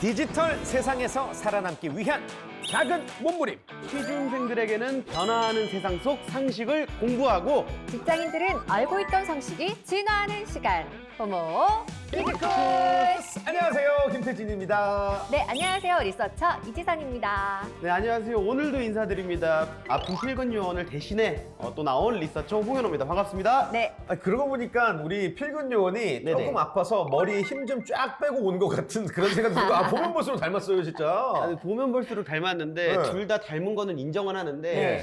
디지털 세상에서 살아남기 위한 작은 몸부림. 취준생들에게는 변화하는 세상 속 상식을 공부하고 직장인들은 알고 있던 상식이 진화하는 시간. 호모 디지쿠스. 안녕하세요, 김태진입니다. 네, 안녕하세요. 리서처 이지선입니다. 네, 안녕하세요. 오늘도 인사드립니다. 아픈 필근 요원을 대신해 또 나온 리서처 홍현호입니다. 반갑습니다. 네, 그러고 보니까 우리 필근 요원이 네네. 조금 아파서 머리에 힘 좀 쫙 빼고 온 것 같은 그런 생각이 들고 보면 볼수록 닮았어요, 진짜. 아니, 보면 볼수록 닮았는데 네. 둘 다 닮은 거는 인정은 하는데 네.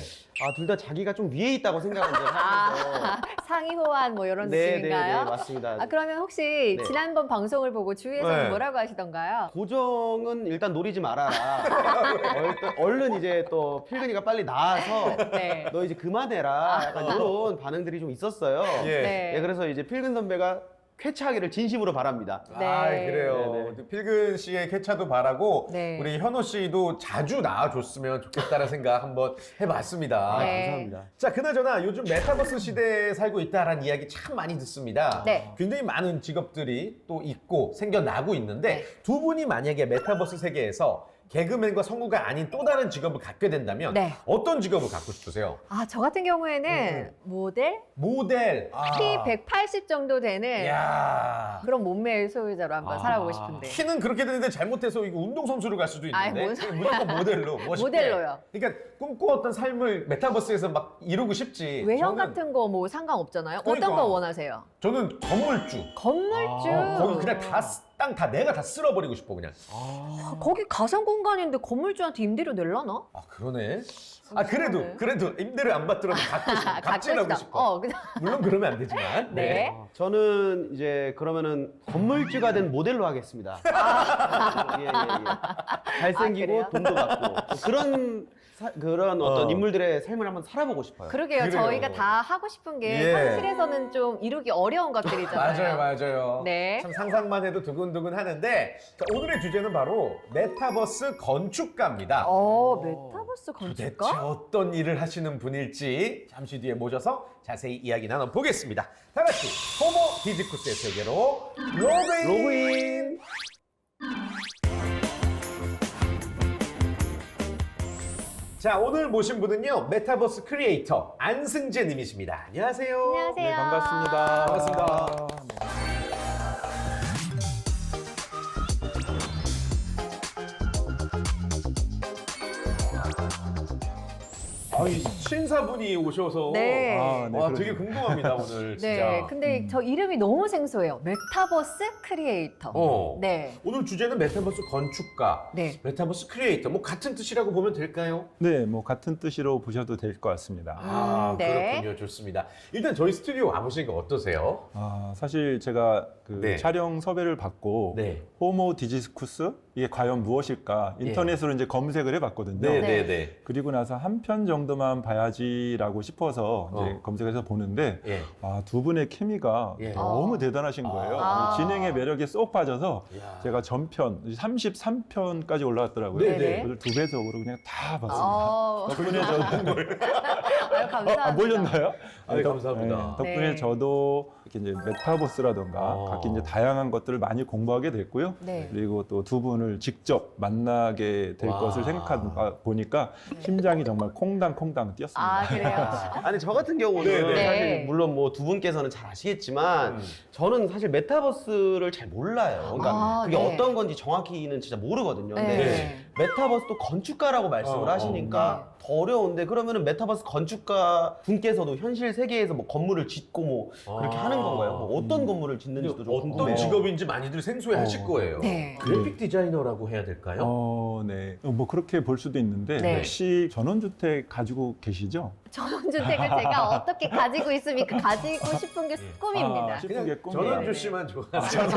둘 다 자기가 좀 위에 있다고 생각은 이제 하면서 상의 호환 뭐 이런 네, 느낌인가요? 맞습니다. 그러면 혹시 네. 지난번 방송을 보고 주위에서는 네. 뭐라고 하시던가요? 고정은 일단 노리지 말아라. 얼른 이제 또 필근이가 빨리 나아서 네. 너 이제 그만해라. 약간 이런 반응들이 좀 있었어요. 예. 네. 그래서 이제 필근 선배가 쾌차하기를 진심으로 바랍니다. 네. 아, 그래요. 네네. 필근 씨의 쾌차도 바라고 네. 우리 현호 씨도 자주 나와줬으면 좋겠다는 생각 한번 해봤습니다. 네. 감사합니다. 자, 그나저나 요즘 메타버스 시대에 살고 있다라는 이야기 참 많이 듣습니다. 네. 굉장히 많은 직업들이 또 있고 생겨나고 있는데 네. 두 분이 만약에 메타버스 세계에서 개그맨과 성우가 아닌 또 다른 직업을 갖게 된다면 네. 어떤 직업을 갖고 싶으세요? 저 같은 경우에는 모델? 모델. 키 180 정도 되는 야. 그런 몸매의 소유자로 한번 살아보고 싶은데. 키는 그렇게 되는데 잘못해서 이거 운동선수로 갈 수도 있는데 아이, 뭔 소리야. 무조건 모델로 멋있게. 모델로요. 그러니까 꿈꿔왔던 삶을 메타버스에서 막 이루고 싶지. 외형 저는- 같은 거 뭐 상관없잖아요. 그러니까. 어떤 거 원하세요? 저는 건물주. 건물주. 거기 그냥 땅 다 내가 다 쓸어버리고 싶어 그냥. 거기 가상 공간인데 건물주한테 임대료 낼라나? 그러네. 그래도 임대료 안 받더라도 갖고 싶어. 갑질하고 싶어. 그냥 물론 그러면 안 되지만. 네. 저는 이제 그러면은 건물주가 된 모델로 하겠습니다. 예. 잘생기고 그래요? 돈도 받고 그런 어떤 인물들의 삶을 한번 살아보고 싶어요. 그러게요. 그래요. 저희가 다 하고 싶은 게 예. 현실에서는 좀 이루기 어려운 것들이잖아요. 맞아요. 네. 참 상상만 해도 두근두근 하는데 오늘의 주제는 바로 메타버스 건축가입니다. 메타버스 도대체 건축가? 어떤 일을 하시는 분일지 잠시 뒤에 모셔서 자세히 이야기 나눠보겠습니다. 다 같이 호모 디지쿠스의 세계로 로그인! 자, 오늘 모신 분은요, 메타버스 크리에이터 안승재 님이십니다. 안녕하세요. 안녕하세요. 네, 반갑습니다. 반갑습니다. 신사분이 오셔서 네. 와, 되게 궁금합니다, 오늘 진짜. 네. 근데 저 이름이 너무 생소해요. 메타버스 크리에이터. 네. 오늘 주제는 메타버스 건축가, 네. 메타버스 크리에이터, 뭐 같은 뜻이라고 보면 될까요? 네, 뭐 같은 뜻으로 보셔도 될 것 같습니다. 네. 그렇군요. 좋습니다. 일단 저희 스튜디오 와보시니까 어떠세요? 사실 제가 그 네. 촬영 섭외를 받고 네. 호모 디지쿠스 이게 과연 무엇일까 인터넷으로 이제 검색을 해봤거든요. 네. 그리고 나서 한 편 정도만 봐야지라고 싶어서 이제 검색해서 보는데 예. 두 분의 케미가 예. 너무 대단하신 거예요. 아. 진행의 매력에 쏙 빠져서 이야. 제가 전편 33편까지 올라왔더라고요. 네네. 그걸 두 배속으로 그냥 다 봤습니다. 덕분에 저도 감사합니다. 안 보셨나요? 네, 감사합니다. 덕분에 네. 저도 이렇게 이제 메타버스라던가 각기 이제 다양한 것들을 많이 공부하게 됐고요. 네. 그리고 또 두 분을 직접 만나게 될 와. 것을 생각하다 보니까 심장이 정말 콩당콩당 뛰었습니다. 그래요? 아니 저 같은 경우는 네. 사실 물론 뭐 두 분께서는 잘 아시겠지만 저는 사실 메타버스를 잘 몰라요. 그러니까 그게 네. 어떤 건지 정확히는 진짜 모르거든요. 근데 네. 메타버스도 건축가라고 말씀을 하시니까 더 어려운데 그러면은 메타버스 건축가 분께서도 현실 세계에서 뭐 건물을 짓고 뭐 그렇게 하는 건가요? 뭐 어떤 건물을 짓는지도 좀 어떤 궁금해요. 직업인지 많이들 생소해 하실 거예요. 네. 그래픽 디자이너라고 해야 될까요? 네. 뭐 그렇게 볼 수도 있는데 네. 혹시 전원주택 가지고 계시죠? 전원주택을 제가 어떻게 가지고 있습니까? 가지고 싶은 게 꿈입니다. 싶은 게 그냥 꿈이에요. 전원주 씨만 좋아하세요.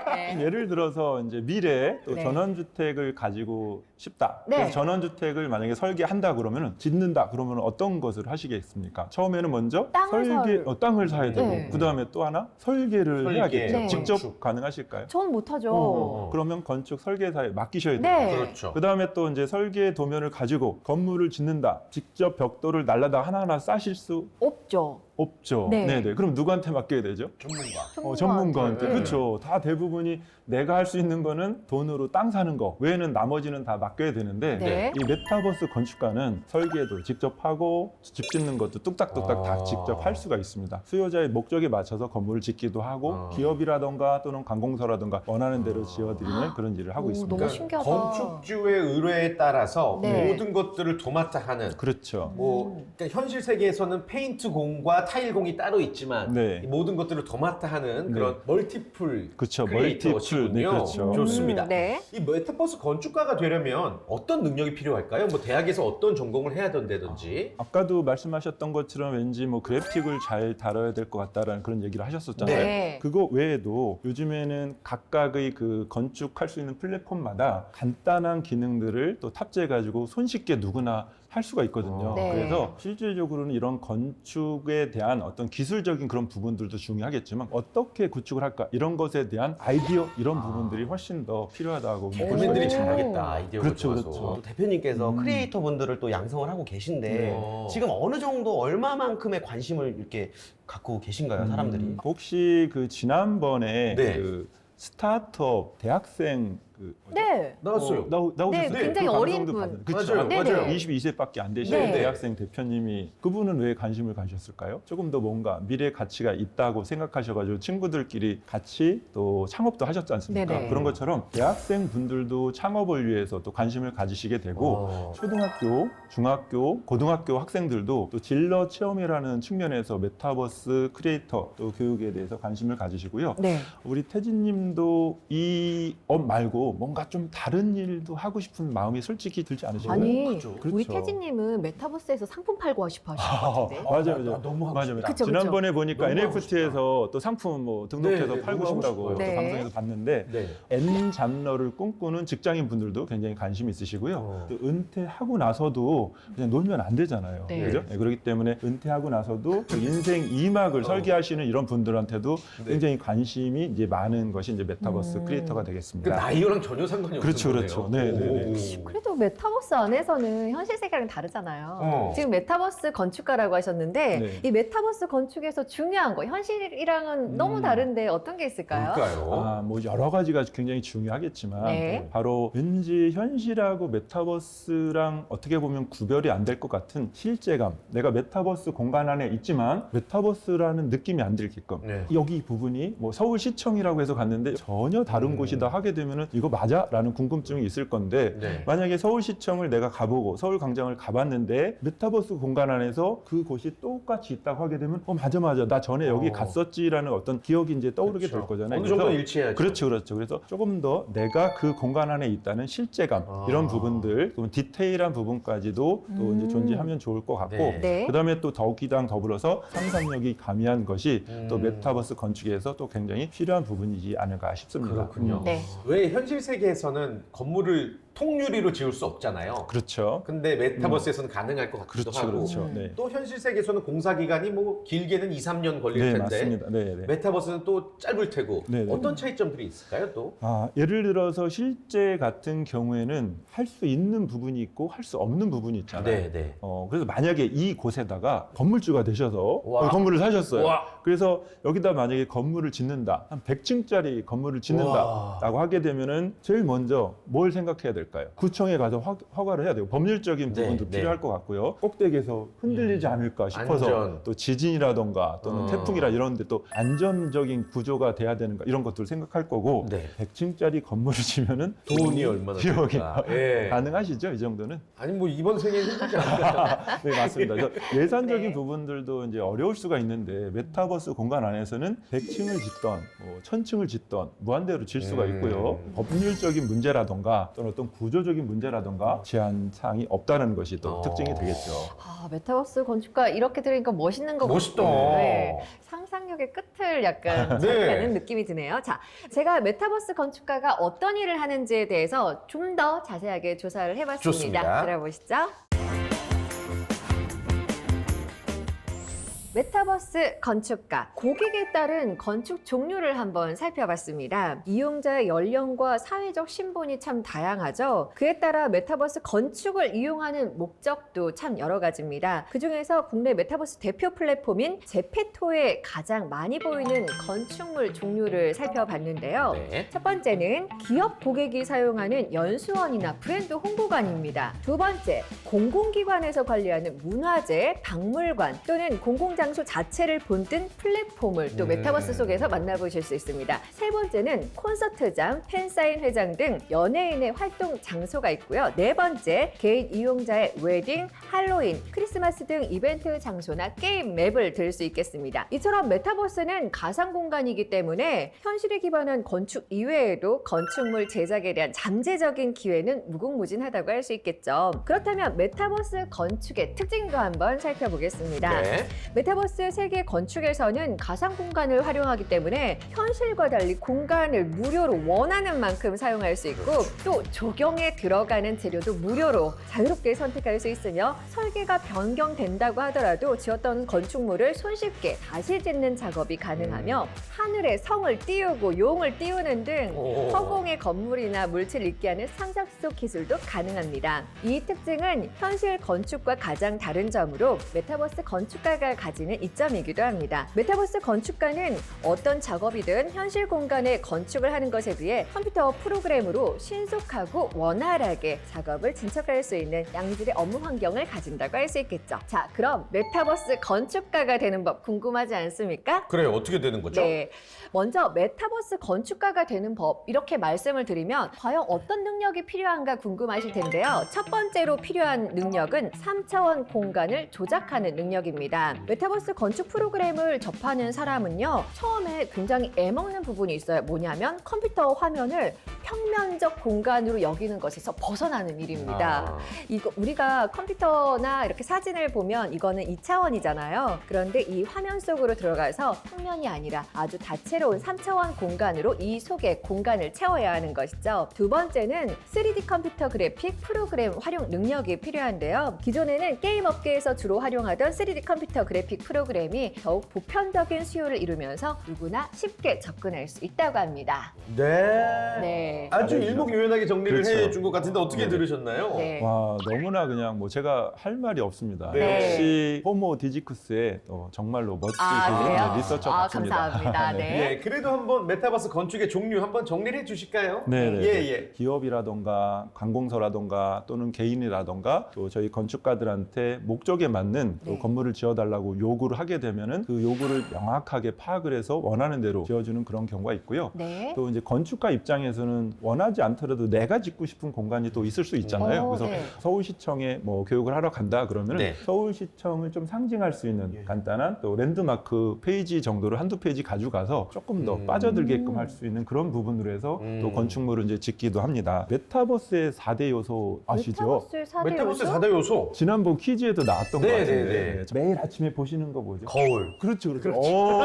네. 예를 들어서 이제 미래에 또 네. 전원주택을 가지고 싶다. 네. 그래서 전원주택을 만약에 설계한다 그러면 짓는다 그러면 어떤 것을 하시겠습니까? 처음에는 먼저 땅을 사야 되고 네. 그 다음에 또 하나 설계를 설계, 해야겠죠. 네. 직접 건축. 가능하실까요? 전 못하죠. 그러면 건축 설계사에 맡기셔야 돼요. 네. 그렇죠. 그 다음에 또 이제 설계 도면을 가지고 건물을 짓는다. 직접 벽돌을 날라다 하나하나 싸실 수 없죠. 없죠. 네. 네네. 그럼 누구한테 맡겨야 되죠? 전문가. 전문가한테. 네. 그렇죠. 다 대부분이 내가 할 수 있는 거는 돈으로 땅 사는 거 외에는 나머지는 다 맡겨야 되는데 네. 이 메타버스 건축가는 설계도 직접 하고 집 짓는 것도 뚝딱뚝딱 다 직접 할 수가 있습니다. 수요자의 목적에 맞춰서 건물을 짓기도 하고 기업이라던가 또는 관공서라던가 원하는 대로 지어드리는 그런 일을 하고 오, 있습니다. 너무 신기하다. 건축주의 의뢰에 따라서 네. 모든 것들을 도맡아 하는 그렇죠. 뭐 그러니까 현실 세계에서는 페인트공과 타일공이 따로 있지만 네. 이 모든 것들을 도맡아 하는 네. 그런 멀티플 그렇죠. 크리에이터시군요. 멀티플. 네, 그렇죠. 좋습니다. 네. 이 메타버스 건축가가 되려면 어떤 능력이 필요할까요? 뭐 대학에서 어떤 전공을 해야 된다든지. 아까도 말씀하셨던 것처럼 왠지 뭐 그래픽을 잘 다뤄야 될 것 같다라는 그런 얘기를 하셨었잖아요. 네. 그거 외에도 요즘에는 각각의 그 건축할 수 있는 플랫폼마다 간단한 기능들을 또 탑재해가지고 손쉽게 누구나 할 수가 있거든요. 네. 그래서 실질적으로는 이런 건축에 대한 어떤 기술적인 그런 부분들도 중요하겠지만 어떻게 구축을 할까 이런 것에 대한 아이디어 이런 부분들이 훨씬 더 필요하다고 보고 국민들이 있습니다. 잘하겠다. 아이디어가 그렇죠, 좋아서. 그렇죠. 또 대표님께서 크리에이터 분들을 또 양성을 하고 계신데 네. 지금 어느 정도 얼마만큼의 관심을 이렇게 갖고 계신가요, 사람들이? 혹시 그 지난번에 네. 그 스타트업 대학생 그 네. 나왔어요. 나오셨어요? 네, 굉장히 그 어린 방송도 분. 봤는데. 그쵸? 맞아요, 네네. 맞아요. 22세밖에 안 되시는 네. 대학생 대표님이 그분은 왜 관심을 가셨을까요? 조금 더 뭔가 미래 가치가 있다고 생각하셔가지고 친구들끼리 같이 또 창업도 하셨지 않습니까? 네네. 그런 것처럼 대학생 분들도 창업을 위해서 또 관심을 가지시게 되고 초등학교, 중학교, 고등학교 학생들도 또 진로 체험이라는 측면에서 메타버스 크리에이터 또 교육에 대해서 관심을 가지시고요. 네. 우리 태진님도 이 업 말고 뭔가 좀 다른 일도 하고 싶은 마음이 솔직히 들지 않으신가요? 아니, 그렇죠. 우리 그렇죠. 태진님은 메타버스에서 상품 팔고 싶어 하실 것 같은데. 맞아요, 나 맞아요. 너무 하고 맞아요, 싶다. 맞아요. 그쵸, 그쵸. 지난번에 보니까 너무 하고 NFT에서 또 상품 뭐 등록해서 네, 네, 팔고 너무 하고 싶다고 싶어요. 또 네. 방송에서 봤는데 네. N 잡러를 꿈꾸는 직장인 분들도 굉장히 관심이 있으시고요. 어. 또 은퇴하고 나서도 그냥 놀면 안 되잖아요. 네. 그죠? 네, 그렇기 때문에 은퇴하고 나서도 그 인생 2막을 설계하시는 이런 분들한테도 네. 굉장히 관심이 이제 많은 것이 이제 메타버스 크리에이터가 그 되겠습니다. 나이랑 전혀 상관이 없는 그렇죠, 거네요. 그렇죠. 네, 네, 네. 오. 그래도 메타버스 안에서는 현실 세계랑 다르잖아요. 어. 지금 메타버스 건축가라고 하셨는데 네. 이 메타버스 건축에서 중요한 거 현실이랑은 너무 다른데 어떤 게 있을까요? 뭘까요? 아, 뭐 여러 가지가 굉장히 중요하겠지만 네. 바로 왠지 현실하고 메타버스랑 어떻게 보면 구별이 안 될 것 같은 실제감. 내가 메타버스 공간 안에 있지만 메타버스라는 느낌이 안 들게끔 네. 여기 부분이 뭐 서울시청이라고 해서 갔는데 전혀 다른 곳이다 하게 되면은 이거 맞아? 라는 궁금증이 있을 건데 네. 만약에 서울시청을 내가 가보고 서울광장을 가봤는데 메타버스 공간 안에서 그곳이 똑같이 있다고 하게 되면 맞아 나 전에 여기 어. 갔었지라는 어떤 기억이 이제 떠오르게 그렇죠. 될 거잖아요. 어느 정도 그래서 일치해야죠. 그렇죠. 그래서 조금 더 내가 그 공간 안에 있다는 실제감 아. 이런 부분들, 또 디테일한 부분까지도 또 이제 존재하면 좋을 것 같고, 네. 네. 그다음에 또 더기당 더불어서 상상력이 가미한 것이 또 메타버스 건축에서 또 굉장히 필요한 부분이지 않을까 싶습니다. 그렇군요. 네. 왜 현실 세계에서는 건물을 통유리로 지을 수 없잖아요. 그렇죠. 근데 메타버스에서는 가능할 것 같기도 그렇죠, 하고 그렇죠. 네. 또 현실 세계에서는 공사 기간이 뭐 길게는 2, 3년 걸릴 네, 텐데 맞습니다. 네, 네. 메타버스는 또 짧을 테고 네, 네. 어떤 차이점들이 있을까요 또? 아, 예를 들어서 실제 같은 경우에는 할 수 있는 부분이 있고 할 수 없는 부분이 있잖아요. 네. 그래서 만약에 이 곳에다가 건물주가 되셔서 와. 건물을 사셨어요. 와. 그래서 여기다 만약에 건물을 짓는다. 한 100층짜리 건물을 짓는다라고 하게 되면은 제일 먼저 뭘 생각해야 될까요? 구청에 가서 허가를 해야 되고 법률적인 네, 부분도 네. 필요할 것 같고요. 꼭대기에서 흔들리지 않을까 싶어서 안전. 또 지진이라던가 또는 어. 태풍이라 이런데 또 안전적인 구조가 돼야 되는가 이런 것들을 생각할 거고 네. 100층짜리 건물을 지면은 돈이 얼마나 비용이 들까? 예. 가능하시죠? 이 정도는? 아니 뭐 이번 생에 힘들지 않을까요? 네, 맞습니다. 그래서 예산적인 네. 부분들도 이제 어려울 수가 있는데 메타버스 공간 안에서는 100층을 짓던 뭐 1000층을 짓던 무한대로 질 수가 있고요. 법률적인 문제라던가 또는 어떤 구조적인 문제라던가 제한 사항이 없다는 것이 또 특징이 되겠죠. 아, 메타버스 건축가 이렇게 들으니까 멋있는 것 멋있다. 같고 네. 상상력의 끝을 약간 네. 자극하는 느낌이 드네요. 자, 제가 메타버스 건축가가 어떤 일을 하는지에 대해서 좀 더 자세하게 조사를 해봤습니다. 좋습니다. 들어보시죠. 메타버스 건축가, 고객에 따른 건축 종류를 한번 살펴봤습니다. 이용자의 연령과 사회적 신분이 참 다양하죠. 그에 따라 메타버스 건축을 이용하는 목적도 참 여러 가지입니다. 그중에서 국내 메타버스 대표 플랫폼인 제페토에 가장 많이 보이는 건축물 종류를 살펴봤는데요. 네. 첫 번째는 기업 고객이 사용하는 연수원이나 브랜드 홍보관입니다. 두 번째, 공공기관에서 관리하는 문화재, 박물관 또는 공공장소 자체를 본뜬 플랫폼을 또 메타버스 속에서 만나보실 수 있습니다. 세 번째는 콘서트장, 팬사인 회장 등 연예인의 활동 장소가 있고요. 네 번째, 개인 이용자의 웨딩, 할로윈, 크리스마스 등 이벤트 장소나 게임 맵을 들 수 있겠습니다. 이처럼 메타버스는 가상 공간이기 때문에 현실에 기반한 건축 이외에도 건축물 제작에 대한 잠재적인 기회는 무궁무진하다고 할 수 있겠죠. 그렇다면 메타버스 건축의 특징도 한번 살펴보겠습니다. 네. 메타버스 세계 건축에서는 가상 공간을 활용하기 때문에 현실과 달리 공간을 무료로 원하는 만큼 사용할 수 있고 또 조경에 들어가는 재료도 무료로 자유롭게 선택할 수 있으며 설계가 변경된다고 하더라도 지었던 건축물을 손쉽게 다시 짓는 작업이 가능하며 하늘에 성을 띄우고 용을 띄우는 등 오. 허공의 건물이나 물체를 있게 하는 상상 속 기술도 가능합니다. 이 특징은 현실 건축과 가장 다른 점으로 메타버스 건축가가 가지는 이점이기도 합니다. 메타버스 건축가는 어떤 작업이든 현실 공간에 건축을 하는 것에 비해 컴퓨터 프로그램으로 신속하고 원활하게 작업을 진척할 수 있는 양질의 업무 환경을 가진다고 할 수 있겠죠. 자, 그럼 메타버스 건축가가 되는 법 궁금하지 않습니까? 그래요. 어떻게 되는 거죠? 네. 먼저 메타버스 건축가가 되는 법 이렇게 말씀을 드리면 과연 어떤 능력이 필요한가 궁금하실 텐데요. 첫 번째로 필요한 능력은 3차원 공간을 조작하는 능력입니다. 메타버스 건축 프로그램을 접하는 사람은요. 처음에 굉장히 애먹는 부분이 있어요. 뭐냐면 컴퓨터 화면을 평면적 공간으로 여기는 것에서 벗어나는 일입니다. 아. 이거 우리가 컴퓨터나 이렇게 사진을 보면 이거는 2차원이잖아요. 그런데 이 화면 속으로 들어가서 평면이 아니라 아주 다채로운 3차원 공간으로 이 속에 공간을 채워야 하는 것이죠. 두 번째는 3D 컴퓨터 그래픽 프로그램 활용 능력이 필요한데요. 기존에는 게임 업계에서 주로 활용하던 3D 컴퓨터 그래픽 프로그램이 더욱 보편적인 수요를 이루면서 누구나 쉽게 접근할 수 있다고 합니다. 네. 네. 아주 일목요연하게 정리를 그렇죠. 해준 것 같은데 어떻게 네. 들으셨나요? 네. 와, 너무나 그냥 뭐 제가 할 말이 없습니다. 네. 역시 호모 디지쿠스의 정말로 멋지신 그래요? 리서처 아, 같습니다. 감사합니다. 네. 예, 그래도 한번 메타버스 건축의 종류 한번 정리를 해주실까요? 네, 예, 예. 기업이라던가 관공서라던가 또는 개인이라던가 또 저희 건축가들한테 목적에 맞는 또 네. 건물을 지어달라고 요구를 하게 되면은 그 요구를 명확하게 파악을 해서 원하는 대로 지어주는 그런 경우가 있고요. 네. 또 이제 건축가 입장에서는 원하지 않더라도 내가 짓고 싶은 공간이 또 있을 수 있잖아요. 그래서 네. 서울시청에 뭐 교육을 하러 간다 그러면 네. 서울시청을 좀 상징할 수 있는 예. 간단한 또 랜드마크 페이지 정도를 한두 페이지 가져가서 조금 더 빠져들게끔 할 수 있는 그런 부분으로 해서 또 건축물을 이제 짓기도 합니다. 메타버스의 4대 요소 아시죠? 메타버스 4대 메타버스 요소? 4대 요소. 지난번 퀴즈에도 나왔던 것 네, 같은데 네, 매일 아침에 보시는 거 뭐죠? 거울. 그렇죠, 그렇죠. 오,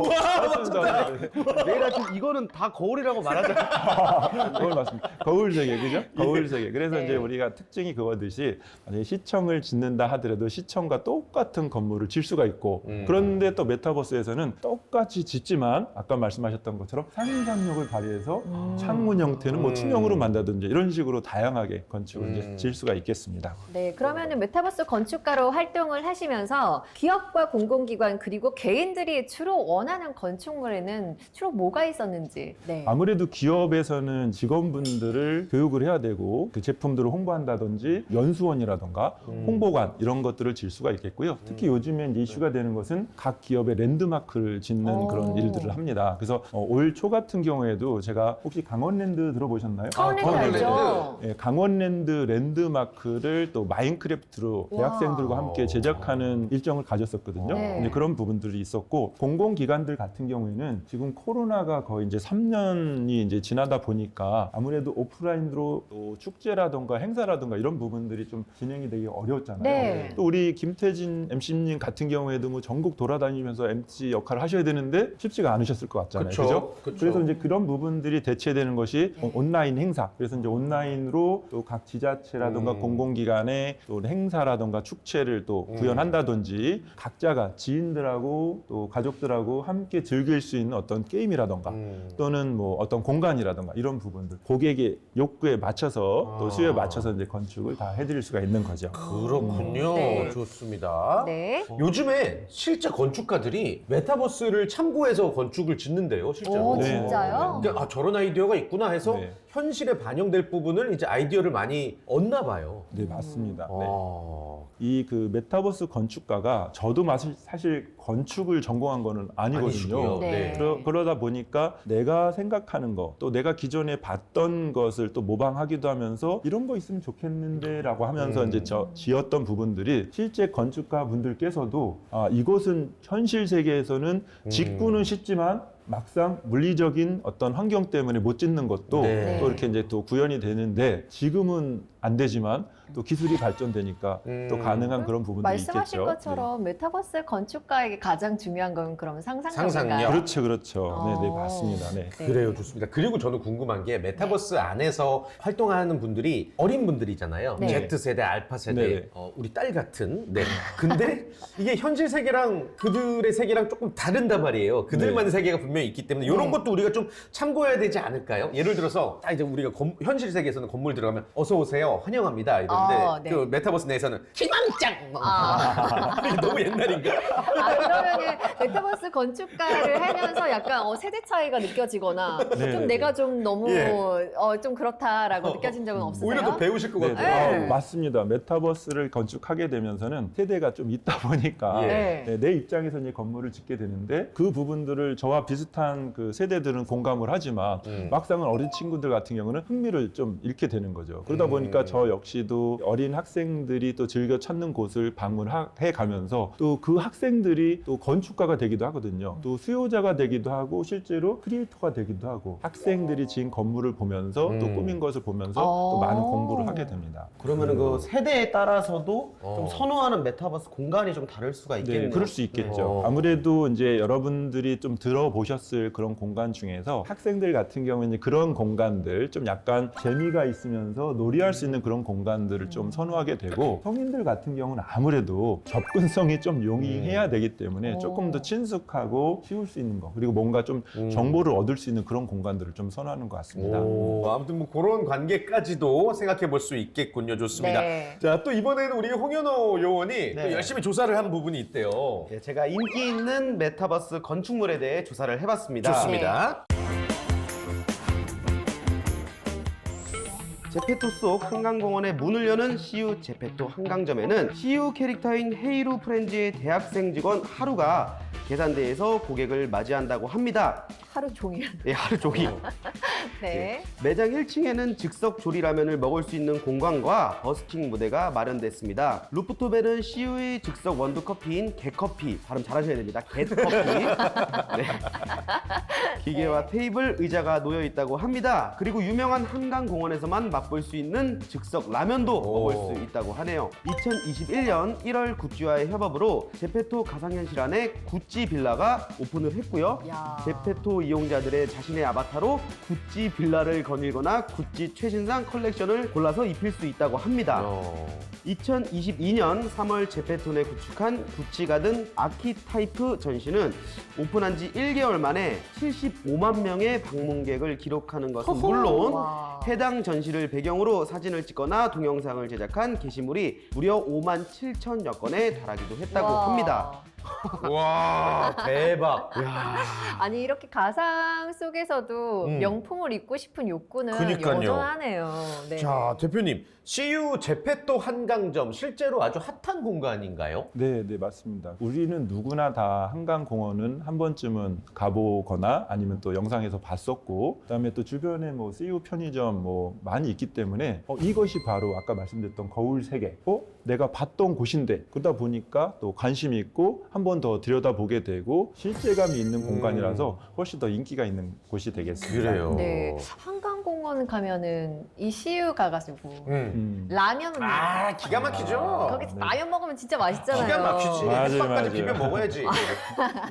맞습니다. 내일 아침 이거는 다 거울이라고 말하잖아요. 거울 맞습니다. 거울 세계, 그죠? 거울 세계. 그래서 네. 이제 우리가 특징이 그거듯이 만약에 시청을 짓는다 하더라도 시청과 똑같은 건물을 질 수가 있고 그런데 또 메타버스에서는 똑같이 짓지만 아까 말씀하셨던 것처럼 상상력을 발휘해서 창문 형태는 뭐 투명으로 만다든지 이런 식으로 다양하게 건축을 이제 질 수가 있겠습니다. 네, 그러면은 메타버스 건축가로 활동을 하시면서 기업과 공공기관 그리고 개인들이 주로 원하는 건축물에는 주로 뭐가 있었는지. 네. 아무래도 기업에서는 직원분들을 교육을 해야 되고 그 제품들을 홍보한다든지 연수원이라던가 홍보관 이런 것들을 질 수가 있겠고요. 특히 요즘에 이제 이슈가 되는 것은 각 기업의 랜드마크를 짓는 그런 일들을 합니다. 그래서 올 초 같은 경우에도 제가 혹시 강원랜드 들어보셨나요? 강원랜드 강원랜드. 알죠? 예, 강원랜드 랜드마크를 또 마인크래프트로 와. 대학생들과 함께 제작하는 일정을 가졌었거든요. 네. 이제 그런 부분들이 있었고 공공기관들 같은 경우에는 지금 코로나가 거의 이제 3년이 이제 지나다 보니까 아무래도 오프라인으로 또 축제라던가 행사라던가 이런 부분들이 좀 진행이 되기 어려웠잖아요. 네. 또 우리 김태진 MC님 같은 경우에도 뭐 전국 돌아다니면서 MC 역할을 하셔야 되는데 쉽지가 않으셨을 것 같잖아요. 그쵸? 그죠? 그래서 이제 그런 부분들이 대체되는 것이 온라인 행사. 그래서 이제 온라인으로 또 각 지자체라든가 공공기관의 또 행사라든가 축제를 또 구현한다든지 각자가 지인들하고 또 가족들하고 함께 즐길 수 있는 어떤 게임이라든가 또는 뭐 어떤 공간이라든가 이런 부분들 고객의 욕구에 맞춰서 또 수요에 맞춰서 이제 건축을 다 해드릴 수가 있는 거죠. 그렇군요. 네. 좋습니다. 네. 요즘에 실제 건축가들이 메타버스를 참고해서 건축을 짓는데요, 실제로. 오, 네. 진짜요? 그러니까 저런 아이디어가 있구나 해서 네. 현실에 반영될 부분을 이제 아이디어를 많이 얻나 봐요. 네, 맞습니다. 네. 아, 이 그 메타버스 건축가가 저도 사실 건축을 전공한 거는 아니거든요. 아니시고요. 네. 그러다 보니까 내가 생각하는 거, 또 내가 기존에 봤던 것을 또 모방하기도 하면서 이런 거 있으면 좋겠는데라고 하면서 이제 지었던 부분들이 실제 건축가 분들께서도 이것은 현실 세계에서는 짓고는 쉽지만 막상 물리적인 어떤 환경 때문에 못 짓는 것도 네. 또 이렇게 이제 또 구현이 되는데 지금은 안 되지만 또 기술이 발전되니까 또 가능한 그런 부분들이 말씀하신 있겠죠. 것처럼 메타버스 건축가에게 가장 중요한 건 그럼 상상력인가요? 상상력. 그렇죠, 그렇죠. 네, 네, 어. 맞습니다. 네. 네. 그래요, 좋습니다. 그리고 저는 궁금한 게 메타버스 안에서 활동하는 분들이 어린 분들이잖아요. 네. Z세대, 알파세대, 네. 우리 딸 같은. 네. 근데 이게 현실 세계랑 그들의 세계랑 조금 다른단 말이에요. 그들만의 세계가 분명히 있기 때문에 이런 네. 것도 우리가 좀 참고해야 되지 않을까요? 예를 들어서 딱 이제 우리가 현실 세계에서는 건물 들어가면 어서 오세요, 환영합니다 이러는데 네. 그 메타버스 내에서는 희망짱. 이게 너무 옛날인가? 그러면은 메타버스 건축가를 하면서 약간 세대 차이가 느껴지거나 네, 좀 네. 내가 좀 너무 예. 좀 그렇다라고 느껴진 적은 없으세요? 오히려 더 배우실 것 네, 같아요. 네. 맞습니다. 메타버스를 건축하게 되면서는 세대가 좀 있다 보니까 예. 네. 네, 내 입장에서 이제 건물을 짓게 되는데 그 부분들을 저와 비슷한 그 세대들은 공감을 하지만 막상은 어린 친구들 같은 경우는 흥미를 좀 잃게 되는 거죠. 그러다 보니까 저 역시도 어린 학생들이 또 즐겨 찾는 곳을 방문해 가면서 또 그 학생들이 또 건축가가 되기도 하거든요. 또 수요자가 되기도 하고 실제로 크리에이터가 되기도 하고 학생들이 지은 건물을 보면서 또 꾸민 것을 보면서 또 많은 공부를 하게 됩니다. 그러면은 그 세대에 따라서도 어. 좀 선호하는 메타버스 공간이 좀 다를 수가 있겠네요. 그럴 수 있겠죠. 어. 아무래도 이제 여러분들이 좀 들어보셨을 그런 공간 중에서 학생들 같은 경우에는 그런 공간들 좀 약간 재미가 있으면서 놀이할 수 있는 그런 공간들을 좀 선호하게 되고 성인들 같은 경우는 아무래도 접근성이 좀 용이해야 되기 때문에 조금 더 친숙하고 쉬울 수 있는 거 그리고 뭔가 좀 정보를 얻을 수 있는 그런 공간들을 좀 선호하는 것 같습니다. 오, 아무튼 뭐 그런 관계까지도 생각해 볼 수 있겠군요. 좋습니다. 네. 자, 또 이번에는 우리 홍현호 요원이 또 네. 열심히 조사를 한 부분이 있대요. 예, 제가 인기 있는 메타버스 건축물에 대해 조사를 해봤습니다. 좋습니다. 제페토 속 한강공원에 문을 여는 CU 제페토 한강점에는 CU 캐릭터인 헤이루 프렌즈의 대학생 직원 하루가 계산대에서 고객을 맞이한다고 합니다. 하루 종일. 예, 하루 종일. 네. 매장 1층에는 즉석 조리라면을 먹을 수 있는 공간과 버스킹 무대가 마련됐습니다. 루프톱에는 CU의 즉석 원두커피인 겟커피, 발음 잘하셔야 됩니다. 겟커피. 네. 기계와 테이블, 의자가 놓여 있다고 합니다. 그리고 유명한 한강공원에서만 맛볼 수 있는 즉석 라면도 먹을 수 있다고 하네요. 2021년 1월 구찌와의 협업으로 제페토 가상현실 안에 구찌 빌라가 오픈을 했고요. 야. 제페토 이용자들의 자신의 아바타로 구찌 빌라를 거닐거나 구찌 최신상 컬렉션을 골라서 입힐 수 있다고 합니다. 2022년 3월 제페톤에 구축한 구찌가든 아키타이프 전시는 오픈한 지 1개월 만에 75만 명의 방문객을 기록하는 것은 물론 와. 해당 전시를 배경으로 사진을 찍거나 동영상을 제작한 게시물이 무려 5만 7천여 건에 달하기도 했다고 와. 합니다. 와, 대박. 아니 이렇게 가상 속에서도 명품을 입고 싶은 욕구는 그니까요. 여전하네요. 네. 자, 대표님, CU 제페토 한강점 실제로 아주 핫한 공간인가요? 네, 네, 맞습니다. 우리는 누구나 다 한강공원은 한 번쯤은 가보거나 아니면 또 영상에서 봤었고, 그다음에 또 주변에 뭐 CU 편의점 뭐 많이 있기 때문에 이것이 바로 아까 말씀드렸던 거울 세계, 내가 봤던 곳인데 그러다 보니까 또 관심이 있고 한 번 더 들여다보게 되고 실제감이 있는 공간이라서 훨씬 더 인기가 있는 곳이 되겠습니다. 그래요. 네. 한강 한강공원 가면은 이 CU 가가지고 라면 아, 기가 막히죠. 거기서 네. 라면 먹으면 진짜 맛있잖아요. 기가 막히지. 맞아요, 햇반까지 맞아요. 비벼 먹어야지.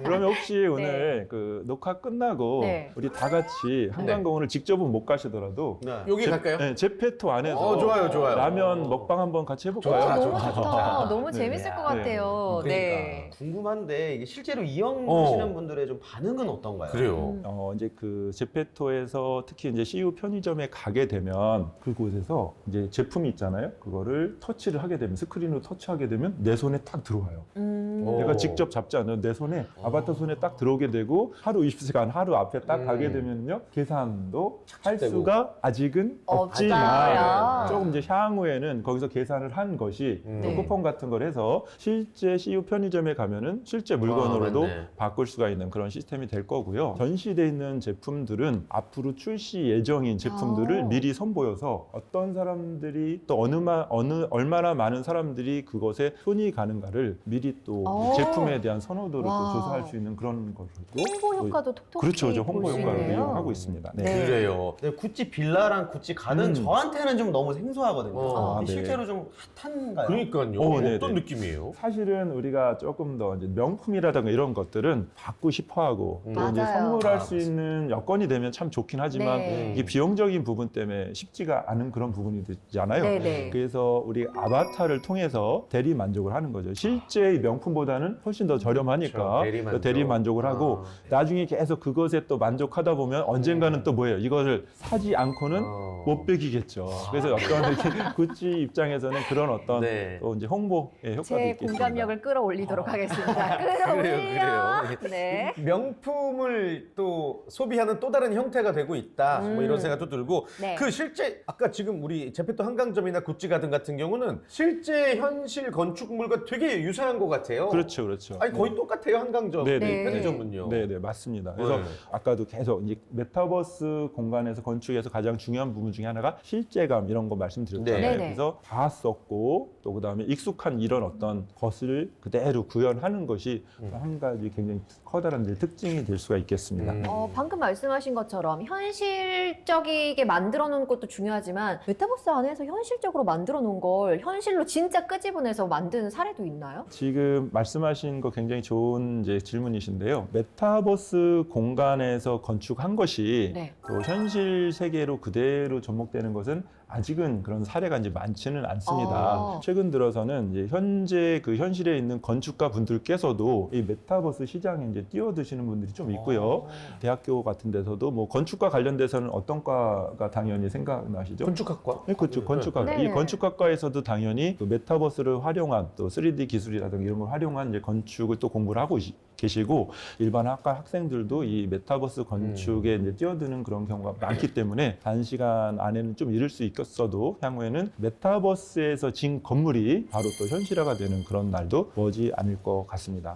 그러면 혹시 오늘 그 녹화 끝나고 네. 우리 다 같이 한강공원을 직접은 못 가시더라도 네. 여기 갈까요? 네, 제페토 안에서 좋아요, 좋아요. 라면 먹방 한번 같이 해볼까요? 좋다, 너무 좋다, 좋다. 좋다. 너무 네. 재밌을 것 같아요. 그러니까. 네. 궁금한데 이게 실제로 이용하시는 분들의 좀 반응은 어떤가요? 그래요. 이제 그 제페토에서 특히 이제 CU 편의점에 가게 되면 그곳에서 이제 제품이 있잖아요. 그거를 터치를 하게 되면 스크린으로 터치하게 되면 내 손에 딱 들어와요. 오. 내가 직접 잡지 않아도 내 손에 아바타 손에 딱 들어오게 되고 하루 20시간 하루 앞에 딱 가게 되면요 계산도 할 되고. 수가 아직은 없어요. 없지만 조금 이제 향후에는 거기서 계산을 한 것이 또 네. 쿠폰 같은 걸 해서 실제 CU 편의점에 가면은 실제 물건으로도 맞네. 바꿀 수가 있는 그런 시스템이 될 거고요. 전시돼 있는 제품들은 앞으로 출시 예정인 제품들을 아. 미리 선보여서 어떤 사람들이 또 얼마나 많은 사람들이 그것에 손이 가는가를 미리 또 아. 제품에 대한 선호도를 와. 또 조사할 수 있는 그런 걸로 홍보 효과도 톡톡히 그렇죠, 그렇죠. 홍보 볼수 효과를 있네요. 이용하고 있습니다. 네. 네. 그래요. 네, 구찌 빌라랑 구찌 가든 저한테는 좀 너무 생소하거든요. 네. 실제로 좀 핫한가요? 그러니까요. 네네. 어떤 느낌이에요? 사실은 우리가 조금 더 이제 명품이라든가 이런 것들은 받고 싶어하고 또 이제 맞아요. 선물할 아, 수 있는 여건이 되면 참 좋긴 하지만 네. 이게 비용적인 부분 때문에 쉽지가 않은 그런 부분이 있잖아요. 네네. 그래서 우리 아바타를 통해서 대리 만족을 하는 거죠. 실제의 명품보다는 훨씬 더 저렴하니까 그렇죠. 대리 만족. 대리 만족을 하고 나중에 계속 그것에 또 만족하다 보면 언젠가는 또 뭐예요? 이거를 사지 않고는 못 베기겠죠. 그래서 어떤 이렇게 구찌 입장에서는 그런 어떤 네. 또 이제 홍보의 효과도 제 있겠습니다. 공감력을 끌어올리도록 하겠습니다. 끌어올려. 네. 명품을 또 소비하는 또 다른 형태가 되고 있다. 뭐 이런 생각도 들고 네. 그 실제 아까 지금 우리 제페토 한강점이나 구찌 가든 같은 경우는 실제 현실 건축물과 되게 유사한 것 같아요. 그렇죠, 그렇죠. 아니 거의 똑같아요 한강점 네네. 편의점은요. 네, 맞습니다. 그래서 네. 아까도 계속 이제 메타버스 공간에서 건축에서 가장 중요한 부분 중에 하나가 실제감 이런 거 말씀드렸잖아요. 네. 네네. 그래서 봤었고 또 그다음에 익숙한 이런 어떤 것을 그대로 구현하는 것이 한 가지 굉장히 커다란 이제 특징이 될 수가 있겠습니다. 방금 말씀하신 것처럼 현실적이게 만들어 놓은 것도 중요하지만 메타버스 안에서 현실적으로 만들어 놓은 걸 현실로 진짜 끄집어내서 만드는 사례도 있나요? 지금 말씀하신 거 굉장히 좋은 이제 질문이신데요. 메타버스 공간에서 건축한 것이 네. 또 현실 세계로 그대로 접목되는 것은 아직은 그런 사례가 이제 많지는 않습니다. 아. 최근 들어서는 이제 현재 그 현실에 있는 건축가 분들께서도 이 메타버스 시장에 이제 뛰어드시는 분들이 좀 있고요. 대학교 같은 데서도 뭐 건축과 관련돼서는 어떤 과가 당연히 생각나시죠? 건축학과? 네, 그렇죠. 건축학. 네네. 이 건축학과에서도 당연히 그 메타버스를 활용한 또 3D 기술이라든가 이런 걸 활용한 이제 건축을 또 공부를 하고 계시고 일반 학과 학생들도 이 메타버스 건축에 이제 뛰어드는 그런 경우가 많기 때문에 단시간 안에는 좀 이룰 수 있겠어도 향후에는 메타버스에서 진 건물이 바로 또 현실화가 되는 그런 날도 머지 않을 것 같습니다.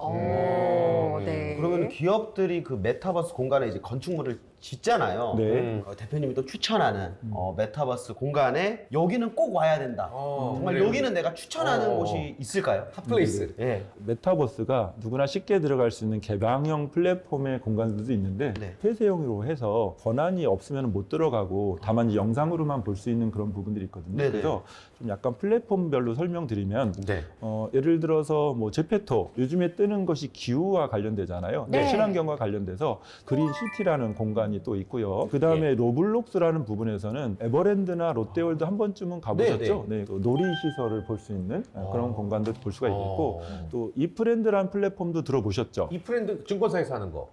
네. 그러면 기업들이 그 메타버스 공간에 이제 건축물을 짓잖아요. 네. 대표님이 또 추천하는 메타버스 공간에 여기는 꼭 와야 된다. 정말 그래요. 여기는 내가 추천하는 어. 곳이 있을까요? 핫플레이스. 예. 메타버스가 누구나 쉽게 들어갈 수 있는 개방형 플랫폼의 공간들도 있는데 네. 폐쇄형으로 해서 권한이 없으면 못 들어가고 다만 이제 영상으로만 볼 수 있는 그런 부분들이 있거든요. 네네. 그래서 좀 약간 플랫폼별로 설명드리면 네. 예를 들어서 뭐 제페토 요즘에 뜨는 것이 기후와 관련되잖아요. 네. 친환경과 관련돼서 그린 시티라는 공간이 또 있고요. 그 다음에 로블록스라는 부분에서는 에버랜드나 롯데월드 한 번쯤은 가보셨죠? 네, 또 놀이 시설을 볼 수 있는 그런 공간도 볼 수가 있고 또 이프렌드라는 플랫폼도 들어보셨죠? 이프렌드 증권사에서 하는 거.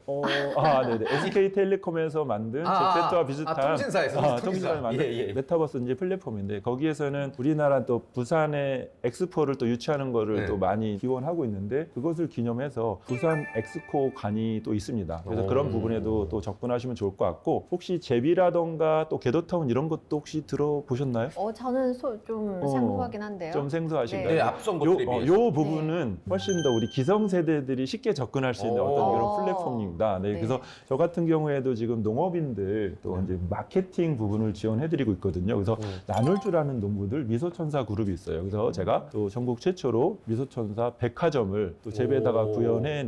네네. SK텔레콤에서 만든 제페토와 비슷한 통신사에서. 통신사에 만든 메타버스 이제 플랫폼인데 거기에서는 우리나라 또 부산의 엑스포를 또 유치하는 거를 네. 또 많이 기원하고 있는데 그것을 기념해서 부산 엑스코 관이 또 있습니다. 그래서 그런 부분에도 또 접근하시면 좋을 것 같고 혹시 제비라던가 또 게더타운 이런 것도 혹시 들어보셨나요? 저는 좀 생소하긴 한데요. 좀 생소하신가요? 네, 앞선 것들에 비해서. 요 부분은 훨씬 더 우리 기성세대들이 쉽게 접근할 수 있는 어떤 이런 플랫폼입니다. 네, 네. 그래서 저 같은 경우에도 지금 농업인들 또 이제 마케팅 부분을 지원해드리고 있거든요. 그래서 나눌 줄 아는 농부들 미소천사 그룹이 있어요. 그래서 제가 또 전국 최초로 미소천사 백화점을 또 재배에다가 구현해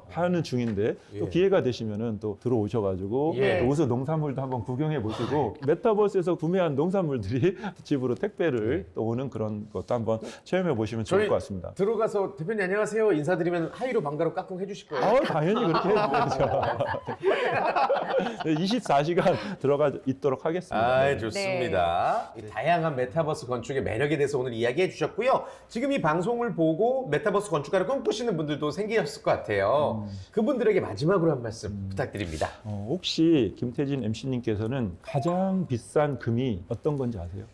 하는 중인데 또 기회가 되시면은 또 들어오셔가지고 보시고 예. 또 우수 농산물도 한번 구경해 보시고 메타버스에서 구매한 농산물들이 집으로 택배를 또 오는 그런 것도 한번 체험해 보시면 좋을 저희 것 같습니다. 들어가서 대표님 안녕하세요 인사드리면 하이로 방가로 깍꿍 해주실 거예요? 당연히 그렇게 해야죠. 24시간 들어가 있도록 하겠습니다. 아, 네. 좋습니다. 이 다양한 메타버스 건축의 매력에 대해서 오늘 이야기해 주셨고요. 지금 이 방송을 보고 메타버스 건축가를 꿈꾸시는 분들도 생기셨을 것 같아요. 그분들에게 마지막으로 한 말씀 부탁드립니다. 혹시 김태진 MC님께서는 가장 비싼 금이 어떤 건지 아세요?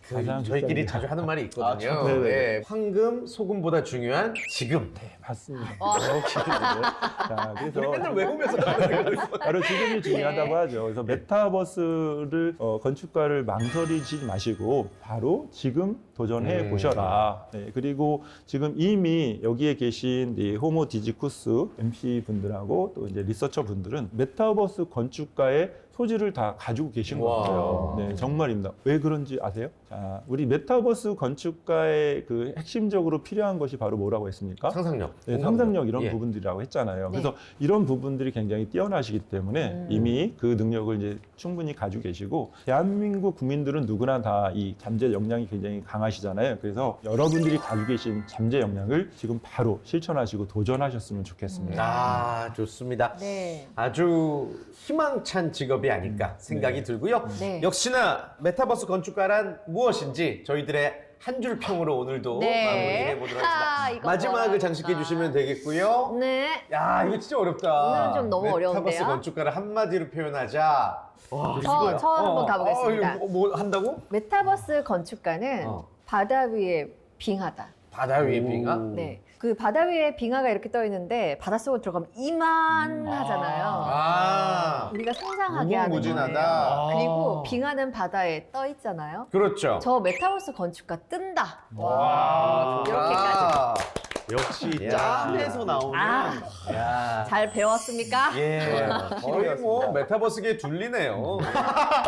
저희끼리 비싼 자주 하는 말이 있거든요. 네네. 네, 황금, 소금보다 중요한 지금. 맞습니다. 역시. 자, 그래서 맨날 외우면서 가는 거예요. 바로 지금이 중요하다고 네. 하죠. 그래서 메타버스를 건축가를 망설이지 마시고 바로 지금 도전해 보셔라. 네, 그리고 지금 이미 여기에 계신 이 호모 디지쿠스 MC 분들하고 또 이제 리서처 분들은 메타버스 건축가의 소질을 다 가지고 계신 것 와. 같아요. 네, 정말입니다. 왜 그런지 아세요? 자, 우리 메타버스 건축가의 그 핵심적으로 필요한 것이 바로 뭐라고 했습니까? 상상력. 네, 상상력 이런 예. 부분들이라고 했잖아요. 네. 그래서 이런 부분들이 굉장히 뛰어나시기 때문에 이미 그 능력을 이제 충분히 가지고 계시고 대한민국 국민들은 누구나 다 이 잠재 역량이 굉장히 강하시잖아요. 그래서 여러분들이 가지고 계신 잠재 역량을 지금 바로 실천하시고 도전하셨으면 좋겠습니다. 아, 좋습니다. 네. 아주 희망찬 직업이 아닐까 생각이 들고요. 네. 역시나 메타버스 건축가란 무엇인지 저희들의 한 줄 평으로 오늘도 네. 마무리해 보도록 하겠습니다. 이거 마지막을 뭐랄까. 장식해 주시면 되겠고요. 네. 야, 이거 진짜 어렵다. 오늘은 좀 너무 메타버스 어려운데요? 건축가를 한마디로 표현하자. 와, 저 한번 가보겠습니다. 이거 뭐 한다고? 메타버스 건축가는 어. 바다 위에 빙하다. 바다 위에 빙하? 네. 그 바다 위에 빙하가 이렇게 떠 있는데 바닷속으로 들어가면 이만하잖아요. 아, 우리가 상상하게 하는 무궁무진하다. 거예요. 그리고 빙하는 바다에 떠 있잖아요. 그렇죠. 저 메타버스 건축가 뜬다. 와, 이렇게까지. 역시 야. 짬에서 나오는 아, 야. 잘 배웠습니까? 예, 거의 뭐 메타버스계에 둘리네요.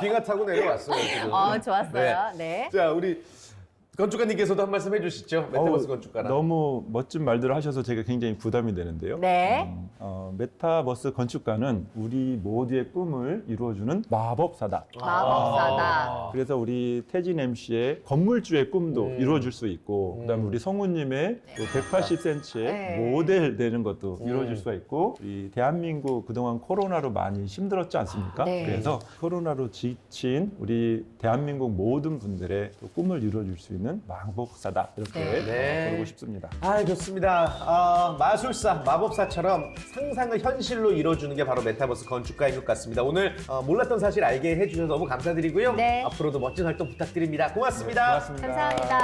빙하 타고 내려왔어요 지금. 좋았어요. 네. 자, 우리 건축가님께서도 한 말씀 해주시죠. 메타버스 건축가라. 너무 멋진 말들을 하셔서 제가 굉장히 부담이 되는데요. 네. 메타버스 건축가는 우리 모두의 꿈을 이루어주는 마법사다. 마법사다. 그래서 우리 태진 MC의 건물주의 꿈도 이루어질 수 있고, 그다음에 우리 성우님의 180cm의 네. 모델 되는 것도 이루어질 수가 있고, 우리 대한민국 그동안 코로나로 많이 힘들었지 않습니까? 네. 그래서 코로나로 지친 우리 대한민국 모든 분들의 또 꿈을 이루어줄 수 있는 마법사다 이렇게 네. 부르고 싶습니다. 아, 좋습니다. 마술사, 마법사처럼 상상을 현실로 이뤄주는 게 바로 메타버스 건축가인 것 같습니다. 오늘 몰랐던 사실 알게 해주셔서 너무 감사드리고요. 네. 앞으로도 멋진 활동 부탁드립니다. 고맙습니다. 고맙습니다. 감사합니다.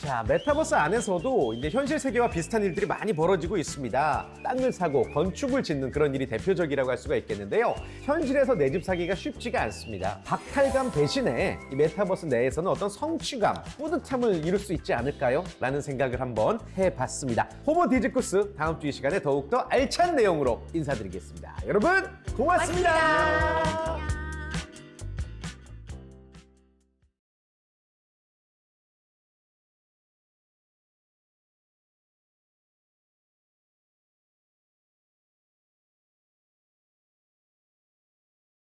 자, 메타버스 안에서도 이제 현실 세계와 비슷한 일들이 많이 벌어지고 있습니다. 땅을 사고 건축을 짓는 그런 일이 대표적이라고 할 수가 있겠는데요. 현실에서 내 집 사기가 쉽지가 않습니다. 박탈감 대신에 이 메타버스 내에서는 어떤 성취감, 뿌듯함을 이룰 수 있지 않을까요? 라는 생각을 한번 해봤습니다. 호모 디지쿠스 다음 주 이 시간에 더욱더 알찬 내용으로 인사드리겠습니다. 여러분, 고맙습니다.